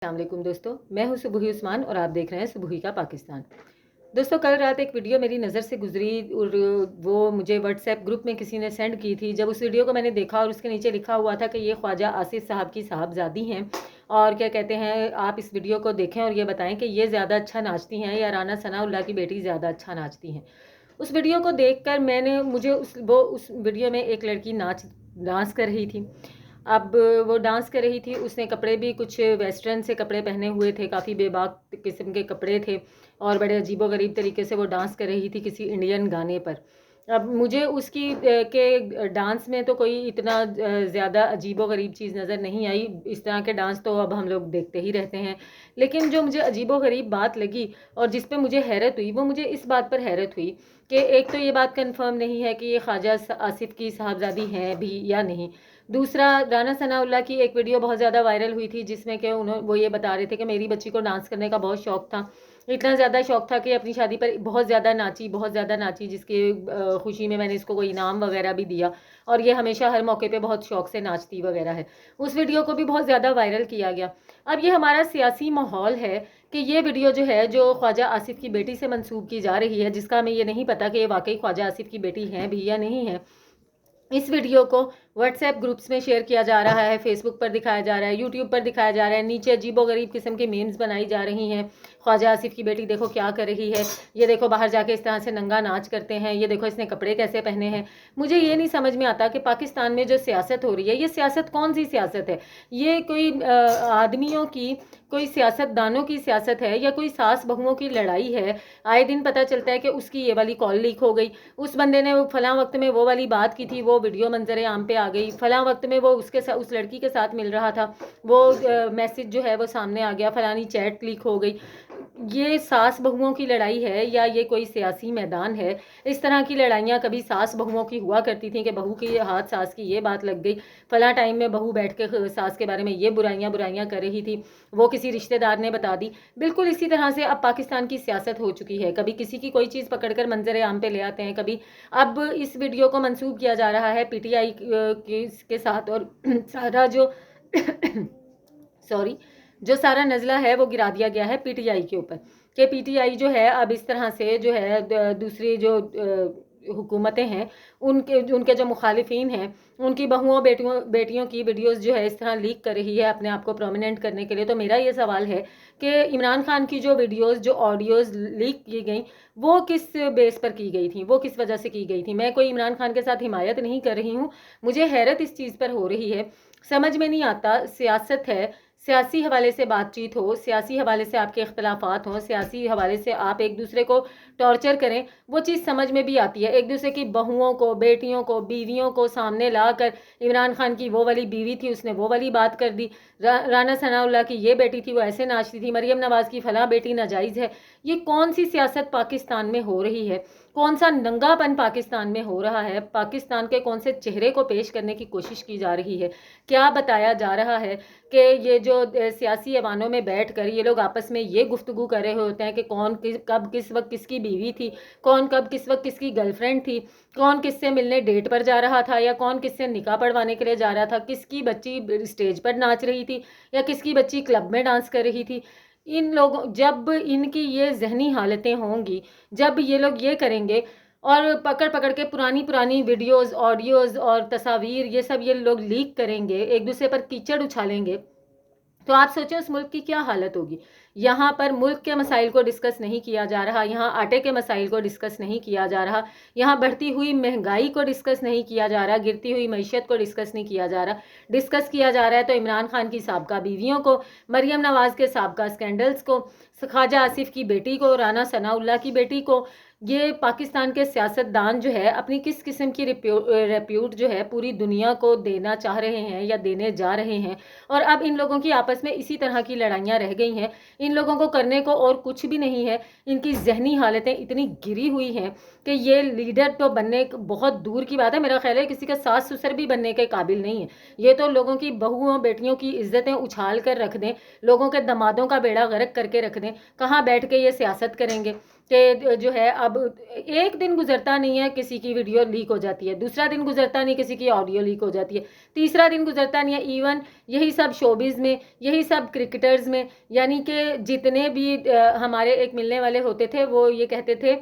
अस्सलाम वालेकुम दोस्तों, मैं हूं सुबही उस्मान और आप देख रहे हैं सुबही का पाकिस्तान। दोस्तों, कल रात एक वीडियो मेरी नज़र से गुजरी और वो मुझे व्हाट्सएप ग्रुप में किसी ने सेंड की थी। जब उस वीडियो को मैंने देखा और उसके नीचे लिखा हुआ था कि ये ख्वाजा आसिफ साहब की साहबजादी हैं और क्या कहते हैं, आप इस वीडियो को देखें और ये बताएं कि ये ज़्यादा अच्छा नाचती हैं या राना सनाउल्लाह की बेटी ज़्यादा अच्छा नाचती हैं। उस वीडियो को देखकर मुझे उस वीडियो में एक लड़की डांस कर रही थी। अब वो डांस कर रही थी, उसने कपड़े भी कुछ वेस्टर्न से कपड़े पहने हुए थे, काफ़ी बेबाक किस्म के कपड़े थे और बड़े अजीबोगरीब तरीके से वो डांस कर रही थी किसी इंडियन गाने पर। अब मुझे उसकी के डांस में तो कोई इतना ज़्यादा अजीबोगरीब चीज़ नज़र नहीं आई। इस तरह के डांस तो अब हम लोग देखते ही रहते हैं। लेकिन जो मुझे अजीबोगरीब बात लगी और जिस पे मुझे हैरत हुई, वो मुझे इस बात पर हैरत हुई कि एक तो ये बात कंफर्म नहीं है कि ये ख्वाजा आसिफ की साहबजादी हैं भी या नहीं। दूसरा, राना सनाउल्लाह की एक वीडियो बहुत ज़्यादा वायरल हुई थी जिसमें कि वो ये बता रहे थे कि मेरी बच्ची को डांस करने का बहुत शौक था। इतना ज़्यादा शौक था कि अपनी शादी पर बहुत ज़्यादा नाची, जिसकी खुशी में मैंने इसको कोई इनाम वगैरह भी दिया और ये हमेशा हर मौके पे बहुत शौक से नाचती वगैरह है। उस वीडियो को भी बहुत ज़्यादा वायरल किया गया। अब ये हमारा सियासी माहौल है कि ये वीडियो जो है, जो ख्वाजा आसिफ की बेटी से मंसूब की जा रही है, जिसका हमें ये नहीं पता कि ये वाकई ख्वाजा आसिफ की बेटी हैं भी या नहीं है, इस वीडियो को व्हाट्सएप ग्रुप्स में शेयर किया जा रहा है, फेसबुक पर दिखाया जा रहा है, यूट्यूब पर दिखाया जा रहा है। नीचे अजीबोगरीब किस्म की मीम्स बनाई जा रही हैं। ख्वाजा आसिफ की बेटी देखो क्या कर रही है, ये देखो बाहर जाके इस तरह से नंगा नाच करते हैं, ये देखो इसने कपड़े कैसे पहने हैं। मुझे ये नहीं समझ में आता कि पाकिस्तान में जो सियासत हो रही है, ये सियासत कौन सी सियासत है? ये कोई आदमियों की, कोई सियासतदानों की सियासत है या कोई सास बहुओं की लड़ाई है? आए दिन पता चलता है कि उसकी ये वाली कॉल लीक हो गई, उस बंदे ने फलां वक्त में वो वाली बात की थी, वो वीडियो मंजर आम पे आ गई, फलां वक्त में वो उस लड़की के साथ मिल रहा था, वो मैसेज जो है वो सामने आ गया, फलानी चैट लीक हो गई। ये सास बहुओं की लड़ाई है या ये कोई सियासी मैदान है? इस तरह की लड़ाइयाँ कभी सास बहुओं की हुआ करती थी कि बहू की हाथ सास की ये बात लग गई, फला टाइम में बहू बैठ के सास के बारे में ये बुराइयां कर रही थी, वो किसी रिश्तेदार ने बता दी। बिल्कुल इसी तरह से अब पाकिस्तान की सियासत हो चुकी है। कभी किसी की कोई चीज़ पकड़कर मंजर आम पे ले आते हैं, कभी अब इस वीडियो को मंसूब किया जा रहा है पीटीआई के साथ और सारा जो सॉरी, जो सारा नज़ला है वो गिरा दिया गया है पीटीआई के ऊपर, कि पीटीआई जो है अब इस तरह से जो है दूसरी जो हुकूमतें हैं, उनके जो मुखालिफिन हैं, उनकी बहुओं बेटियों की वीडियोस जो है इस तरह लीक कर रही है अपने आप को प्रोमिनेंट करने के लिए। तो मेरा ये सवाल है कि इमरान खान की जो वीडियोस, जो ऑडियोज़ लीक की गई, वो किस बेस पर की गई थी, वो किस वजह से की गई थी? मैं कोई इमरान खान के साथ हिमायत नहीं कर रही हूँ, मुझे हैरत इस चीज़ पर हो रही है। समझ में नहीं आता, सियासत है, सियासी हवाले से बातचीत हो, सियासी हवाले से आपके इख्तलाफात हों, सियासी हवाले से आप एक दूसरे को टॉर्चर करें, वो चीज़ समझ में भी आती है। एक दूसरे की बहुओं को, बेटियों को, बीवियों को सामने ला कर, इमरान खान की वो वाली बीवी थी, उसने वो वाली बात कर दी, राना सनाउल्लाह की ये बेटी थी, वो ऐसे नाचती थी, मरियम नवाज़ की फलां बेटी नाजायज़ है। ये कौन सी सियासत पाकिस्तान में हो रही है? कौन सा नंगापन पाकिस्तान में हो रहा है? पाकिस्तान के कौन से चेहरे को पेश करने की कोशिश की जा रही है? क्या बताया जा रहा है कि ये जो सियासी ऐवानों में बैठ कर ये लोग आपस में ये गुफ्तगू कर रहे होते हैं कि कौन कब किस वक्त किसकी बीवी थी, कौन कब किस वक्त किसकी गर्लफ्रेंड थी, कौन किससे मिलने डेट पर जा रहा था या कौन किससे निकाह पढ़वाने के लिए जा रहा था, किसकी बच्ची स्टेज पर नाच रही थी या किसकी बच्ची क्लब में डांस कर रही थी। इन लोगों, जब इनकी ये जहनी हालतें होंगी, जब ये लोग ये करेंगे और पकड़ पकड़ के पुरानी पुरानी वीडियोस, ऑडियोज़ और तस्वीर ये सब ये लोग लीक करेंगे, एक दूसरे पर कीचड़ उछालेंगे, तो आप सोचें उस मुल्क की क्या हालत होगी। यहाँ पर मुल्क के मसाइल को डिस्कस नहीं किया जा रहा, यहाँ आटे के मसाइल को डिस्कस नहीं किया जा रहा, यहाँ बढ़ती हुई महंगाई को डिस्कस नहीं किया जा रहा, गिरती हुई मईशत को डिस्कस नहीं किया जा रहा। डिस्कस किया जा रहा है तो इमरान खान की साबका बीवियों को, मरियम नवाज़ के साबका स्कैंडल्स को, ख्वाजा आसिफ की बेटी को, राना सनाउल्लाह की बेटी को। ये पाकिस्तान के सियासतदान जो है अपनी किस किस्म की रेप्यूट जो है पूरी दुनिया को देना चाह रहे हैं या देने जा रहे हैं। और अब इन लोगों की आपस में इसी तरह की लड़ाइयाँ रह गई हैं। इन लोगों को करने को और कुछ भी नहीं है। इनकी जहनी हालतें इतनी गिरी हुई हैं कि ये लीडर तो बनने बहुत दूर की बात है, मेरा ख्याल है किसी का सास ससुर भी बनने के काबिल नहीं है। ये तो लोगों की बहुओं बेटियों की इज्जतें उछाल कर रख दें, लोगों के दमादों का बेड़ा गर्क करके रख दें। कहाँ बैठ के ये सियासत करेंगे, کہ جو ہے اب ایک دن گزرتا نہیں ہے کسی کی ویڈیو لیک ہو جاتی ہے، دوسرا دن گزرتا نہیں کسی کی آڈیو لیک ہو جاتی ہے، تیسرا دن گزرتا نہیں ہے، ایون یہی سب شوبز میں، یہی سب کرکٹرز میں، یعنی کہ جتنے بھی ہمارے ایک ملنے والے ہوتے تھے وہ یہ کہتے تھے،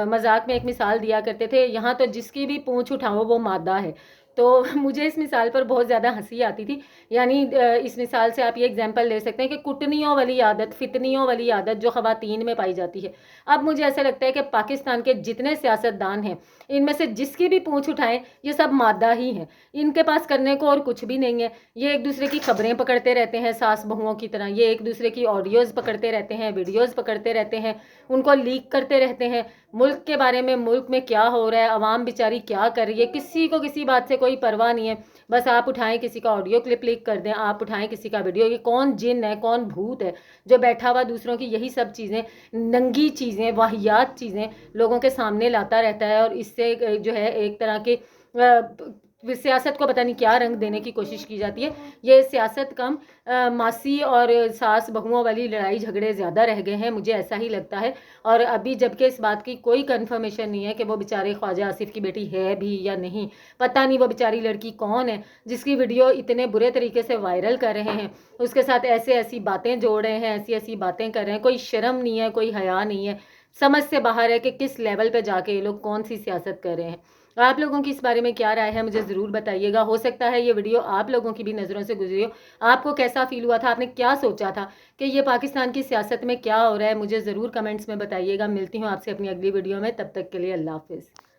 مذاق میں ایک مثال دیا کرتے تھے، یہاں تو جس کی بھی پونچھ اٹھاؤ وہ مادہ ہے۔ تو مجھے اس مثال پر بہت زیادہ ہنسی آتی تھی، یعنی اس مثال سے آپ یہ اگزامپل لے سکتے ہیں کہ کٹنیوں والی عادت، فتنیوں والی عادت جو خواتین میں پائی جاتی ہے، اب مجھے ایسا لگتا ہے کہ پاکستان کے جتنے سیاستدان ہیں ان میں سے جس کی بھی پونچھ اٹھائیں یہ سب مادہ ہی ہیں، ان کے پاس کرنے کو اور کچھ بھی نہیں ہے، یہ ایک دوسرے کی خبریں پکڑتے رہتے ہیں ساس بہوؤں کی طرح، یہ ایک دوسرے کی آڈیوز پکڑتے رہتے ہیں، ویڈیوز پکڑتے رہتے ہیں، ان کو لیک کرتے رہتے ہیں، ملک کے بارے میں، ملک میں کیا ہو رہا ہے، عوام بیچاری کیا کر رہی ہے، کسی کو کسی بات سے کوئی پرواہ نہیں ہے، بس آپ اٹھائیں کسی کا آڈیو کلپ لیک کر دیں، آپ اٹھائیں کسی کا ویڈیو، یہ کون جن ہے کون بھوت ہے جو بیٹھا ہوا دوسروں کی یہی سب چیزیں، ننگی چیزیں، واہیات چیزیں لوگوں کے سامنے لاتا رہتا ہے، اور اس سے جو ہے ایک طرح کے سیاست کو پتہ نہیں کیا رنگ دینے کی کوشش کی جاتی ہے۔ یہ سیاست کم ماسی اور ساس بہوؤں والی لڑائی جھگڑے زیادہ رہ گئے ہیں، مجھے ایسا ہی لگتا ہے، اور ابھی جبکہ اس بات کی کوئی کنفرمیشن نہیں ہے کہ وہ بیچارے خواجہ آصف کی بیٹی ہے بھی یا نہیں، پتہ نہیں وہ بیچاری لڑکی کون ہے جس کی ویڈیو اتنے برے طریقے سے وائرل کر رہے ہیں، اس کے ساتھ ایسی باتیں جوڑ رہے ہیں، ایسی باتیں کر رہے ہیں، کوئی شرم نہیں ہے، کوئی حیا نہیں ہے، سمجھ سے باہر ہے کہ کس لیول پہ جا کے یہ لوگ کون سی سیاست کر رہے ہیں۔ آپ لوگوں کی اس بارے میں کیا رائے ہے مجھے ضرور بتائیے گا، ہو سکتا ہے یہ ویڈیو آپ لوگوں کی بھی نظروں سے گزری ہو، آپ کو کیسا فیل ہوا تھا، آپ نے کیا سوچا تھا کہ یہ پاکستان کی سیاست میں کیا ہو رہا ہے، مجھے ضرور کمنٹس میں بتائیے گا۔ ملتی ہوں آپ سے اپنی اگلی ویڈیو میں، تب تک کے لیے اللہ حافظ۔